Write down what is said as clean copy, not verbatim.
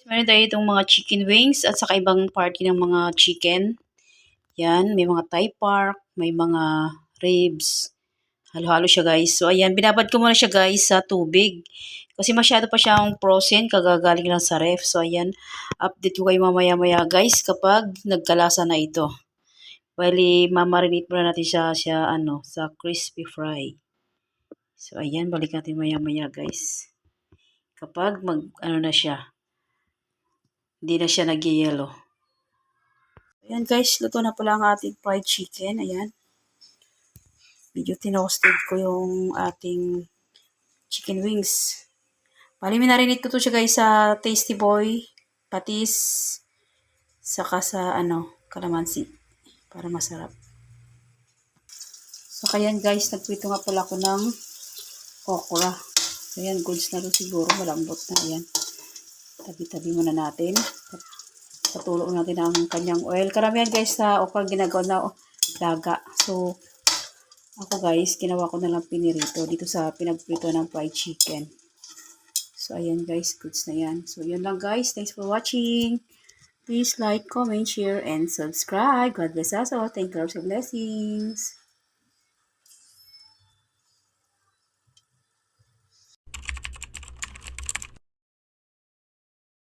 Meron tayo itong mga chicken wings at saka ibang party ng mga chicken. Yan, may mga Thai park, may mga ribs. Halo-halo siya guys. So ayan, binabad ko muna siya guys sa tubig. Kasi masyado pa siyang frozen, kagagaling lang sa ref. So ayan, update ko kayo mamaya-maya guys kapag nagkalasa na ito. Bali, mamarinate muna natin siya sa crispy fry. So ayan, balik natin maya-maya guys. Kapag na siya, hindi na siya nag-yellow. Ayan guys, luto na pala ang ating fried chicken. Ayan. Medyo tinoasted ko yung ating chicken wings. Bali, minarinate ko to siya guys sa Tasty Boy, patis, saka sa kalamansi. Para masarap. So, ayan guys, nagprito nga pala ako ng okra. Ayan, goods na to siguro. Malambot na. Ayan. Tabi-tabi muna natin. Patulong natin ang kanyang oil. Karamihan guys sa okra ginagawa na daga. So, ako guys, ginawa ko na lang pinirito dito sa pinagprito ng fried chicken. So, ayan guys, goods na yan. So, yun lang guys. Thanks for watching. Please like, comment, share, and subscribe. God bless us all. Thank you for blessings.